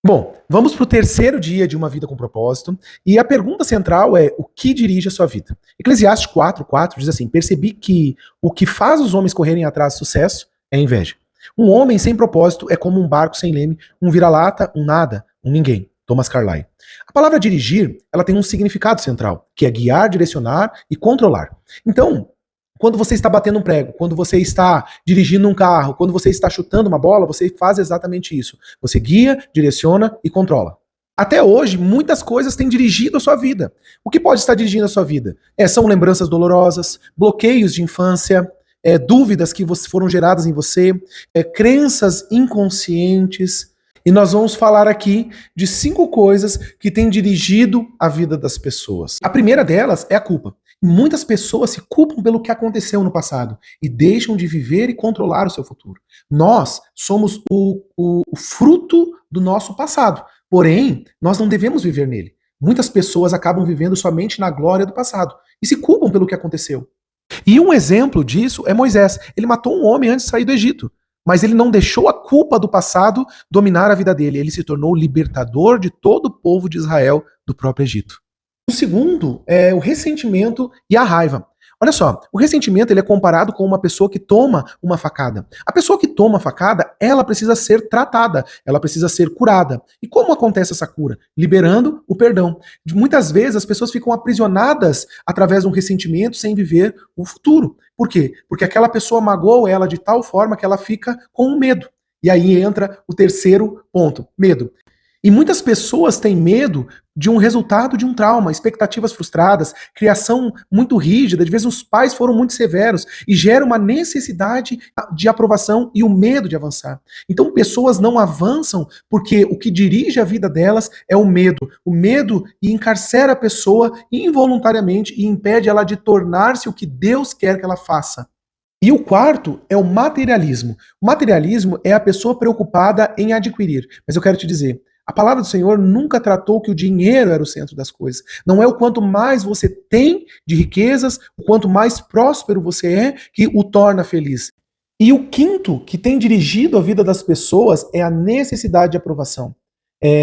Bom, vamos para o terceiro dia de uma vida com propósito, e a pergunta central é: o que dirige a sua vida? Eclesiastes 4:4 diz assim: percebi que o que faz os homens correrem atrás do sucesso é a inveja. Um homem sem propósito é como um barco sem leme, um vira-lata, um nada, um ninguém. Thomas Carlyle. A palavra dirigir, ela tem um significado central, que é guiar, direcionar e controlar. Então, quando você está batendo um prego, quando você está dirigindo um carro, quando você está chutando uma bola, você faz exatamente isso. Você guia, direciona e controla. Até hoje, muitas coisas têm dirigido a sua vida. O que pode estar dirigindo a sua vida? São lembranças dolorosas, bloqueios de infância, dúvidas que foram geradas em você, crenças inconscientes. E nós vamos falar aqui de 5 coisas que têm dirigido a vida das pessoas. A primeira delas é a culpa. Muitas pessoas se culpam pelo que aconteceu no passado e deixam de viver e controlar o seu futuro. Nós somos o fruto do nosso passado, porém, nós não devemos viver nele. Muitas pessoas acabam vivendo somente na glória do passado e se culpam pelo que aconteceu. E um exemplo disso é Moisés. Ele matou um homem antes de sair do Egito, mas ele não deixou a culpa do passado dominar a vida dele. Ele se tornou o libertador de todo o povo de Israel do próprio Egito. O segundo é o ressentimento e a raiva. Olha só, o ressentimento ele é comparado com uma pessoa que toma uma facada. A pessoa que toma a facada, ela precisa ser tratada, ela precisa ser curada. E como acontece essa cura? Liberando o perdão. Muitas vezes as pessoas ficam aprisionadas através de um ressentimento sem viver o futuro. Por quê? Porque aquela pessoa magoou ela de tal forma que ela fica com medo. E aí entra o terceiro ponto, medo. E muitas pessoas têm medo de um resultado de um trauma, expectativas frustradas, criação muito rígida, de vezes os pais foram muito severos e gera uma necessidade de aprovação e o medo de avançar. Então pessoas não avançam porque o que dirige a vida delas é o medo. O medo encarcera a pessoa involuntariamente e impede ela de tornar-se o que Deus quer que ela faça. E o quarto é o materialismo. O materialismo é a pessoa preocupada em adquirir. Mas eu quero te dizer, a palavra do Senhor nunca tratou que o dinheiro era o centro das coisas. Não é o quanto mais você tem de riquezas, o quanto mais próspero você é, que o torna feliz. E o quinto que tem dirigido a vida das pessoas é a necessidade de aprovação.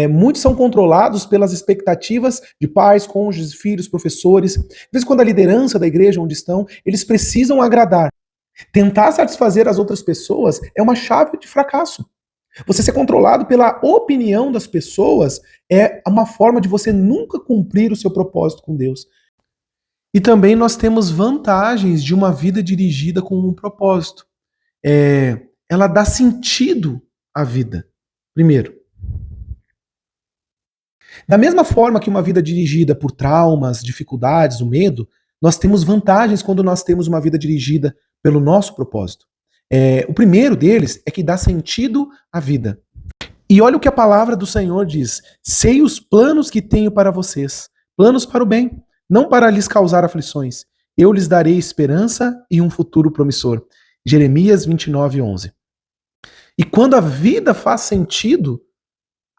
Muitos são controlados pelas expectativas de pais, cônjuges, filhos, professores. Às vezes, quando a liderança da igreja onde estão, eles precisam agradar. Tentar satisfazer as outras pessoas é uma chave de fracasso. Você ser controlado pela opinião das pessoas é uma forma de você nunca cumprir o seu propósito com Deus. E também nós temos vantagens de uma vida dirigida com um propósito. Ela dá sentido à vida. Primeiro, da mesma forma que uma vida dirigida por traumas, dificuldades, o medo, nós temos vantagens quando nós temos uma vida dirigida pelo nosso propósito. O primeiro deles é que dá sentido à vida. E olha o que a palavra do Senhor diz: sei os planos que tenho para vocês, planos para o bem, não para lhes causar aflições. Eu lhes darei esperança e um futuro promissor. Jeremias 29:11. E quando a vida faz sentido,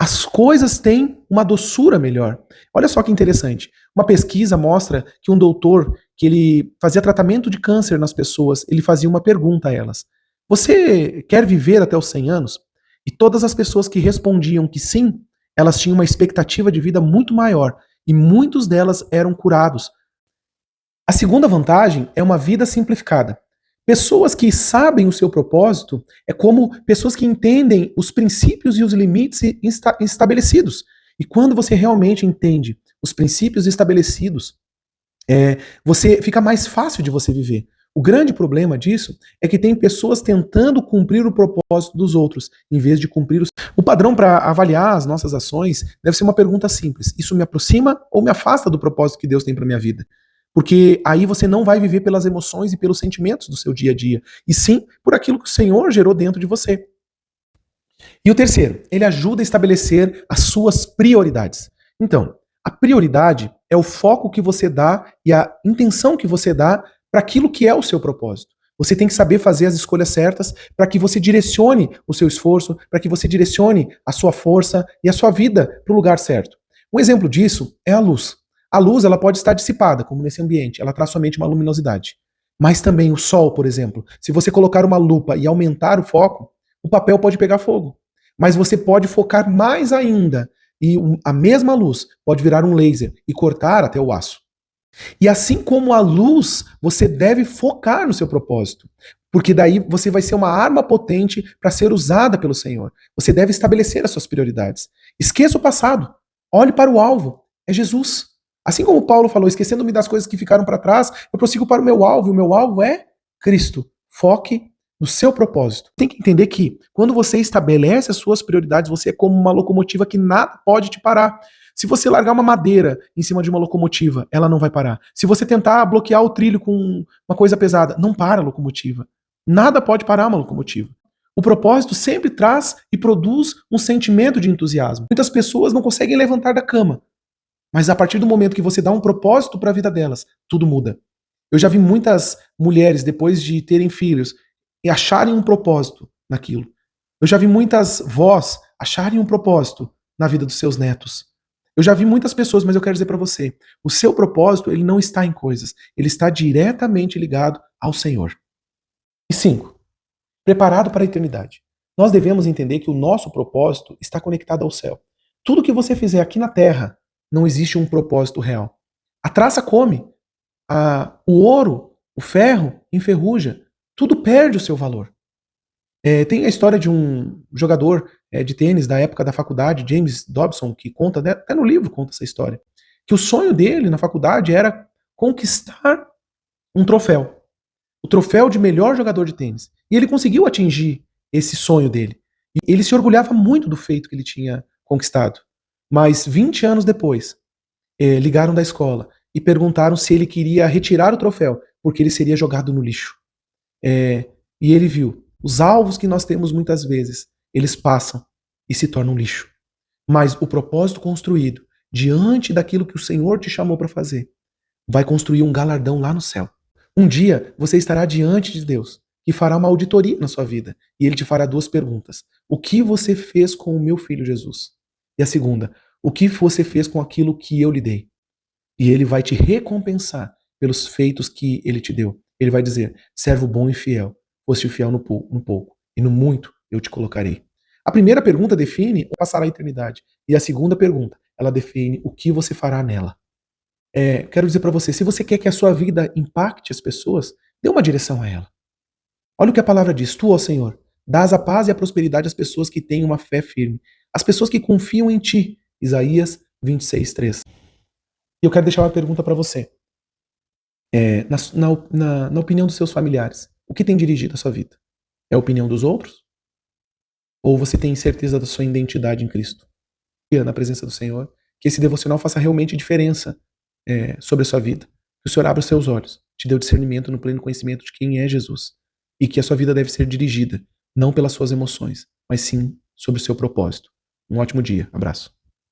as coisas têm uma doçura melhor. Olha só que interessante. Uma pesquisa mostra que um doutor, que ele fazia tratamento de câncer nas pessoas, ele fazia uma pergunta a elas: você quer viver até os 100 anos? E todas as pessoas que respondiam que sim, elas tinham uma expectativa de vida muito maior e muitos delas eram curados. A segunda vantagem é uma vida simplificada. Pessoas que sabem o seu propósito é como pessoas que entendem os princípios e os limites estabelecidos. E quando você realmente entende os princípios estabelecidos, você fica mais fácil de você viver. O grande problema disso é que tem pessoas tentando cumprir o propósito dos outros, em vez de cumprir o padrão para avaliar as nossas ações deve ser uma pergunta simples: isso me aproxima ou me afasta do propósito que Deus tem para minha vida? Porque aí você não vai viver pelas emoções e pelos sentimentos do seu dia a dia, e sim por aquilo que o Senhor gerou dentro de você. E o terceiro, ele ajuda a estabelecer as suas prioridades. Então, a prioridade é o foco que você dá e a intenção que você dá para aquilo que é o seu propósito. Você tem que saber fazer as escolhas certas para que você direcione o seu esforço, para que você direcione a sua força e a sua vida para o lugar certo. Um exemplo disso é a luz. A luz ela pode estar dissipada, como nesse ambiente, ela traz somente uma luminosidade. Mas também o sol, por exemplo, se você colocar uma lupa e aumentar o foco, o papel pode pegar fogo. Mas você pode focar mais ainda e a mesma luz pode virar um laser e cortar até o aço. E assim como a luz, você deve focar no seu propósito, porque daí você vai ser uma arma potente para ser usada pelo Senhor. Você deve estabelecer as suas prioridades. Esqueça o passado, olhe para o alvo, é Jesus. Assim como Paulo falou, esquecendo-me das coisas que ficaram para trás, eu prossigo para o meu alvo, e o meu alvo é Cristo. Foque no seu propósito. Tem que entender que quando você estabelece as suas prioridades, você é como uma locomotiva que nada pode te parar. Se você largar uma madeira em cima de uma locomotiva, ela não vai parar. Se você tentar bloquear o trilho com uma coisa pesada, não para a locomotiva. Nada pode parar uma locomotiva. O propósito sempre traz e produz um sentimento de entusiasmo. Muitas pessoas não conseguem levantar da cama, mas a partir do momento que você dá um propósito para a vida delas, tudo muda. Eu já vi muitas mulheres, depois de terem filhos, e acharem um propósito naquilo. Eu já vi muitas vós acharem um propósito na vida dos seus netos. Eu já vi muitas pessoas, mas eu quero dizer para você, o seu propósito, ele não está em coisas, ele está diretamente ligado ao Senhor. E 5, preparado para a eternidade. Nós devemos entender que o nosso propósito está conectado ao céu. Tudo que você fizer aqui na terra, não existe um propósito real. A traça come, o ouro, o ferro enferruja, tudo perde o seu valor. Tem a história de um jogador de tênis da época da faculdade, James Dobson, que conta, né, até no livro conta essa história, que o sonho dele na faculdade era conquistar um troféu, o troféu de melhor jogador de tênis. E ele conseguiu atingir esse sonho dele. E ele se orgulhava muito do feito que ele tinha conquistado. Mas 20 anos depois, ligaram da escola e perguntaram se ele queria retirar o troféu, porque ele seria jogado no lixo. E ele viu, os alvos que nós temos muitas vezes, eles passam e se tornam lixo. Mas o propósito construído diante daquilo que o Senhor te chamou para fazer, vai construir um galardão lá no céu. Um dia você estará diante de Deus, que fará uma auditoria na sua vida, e ele te fará 2 perguntas. O que você fez com o meu filho Jesus? E a segunda, o que você fez com aquilo que eu lhe dei? E ele vai te recompensar pelos feitos que ele te deu. Ele vai dizer, servo bom e fiel, foste fiel no pouco, e no muito eu te colocarei. A primeira pergunta define o passará a eternidade. E a segunda pergunta, ela define o que você fará nela. Quero dizer para você, se você quer que a sua vida impacte as pessoas, dê uma direção a ela. Olha o que a palavra diz, tu, ó Senhor, dás a paz e a prosperidade às pessoas que têm uma fé firme, às pessoas que confiam em ti. Isaías 26:3. E eu quero deixar uma pergunta para você. Na opinião dos seus familiares, o que tem dirigido a sua vida? É a opinião dos outros? Ou você tem certeza da sua identidade em Cristo? E na presença do Senhor, que esse devocional faça realmente diferença sobre a sua vida. Que o Senhor abra os seus olhos, te dê o discernimento no pleno conhecimento de quem é Jesus. E que a sua vida deve ser dirigida, não pelas suas emoções, mas sim sobre o seu propósito. Um ótimo dia. Abraço.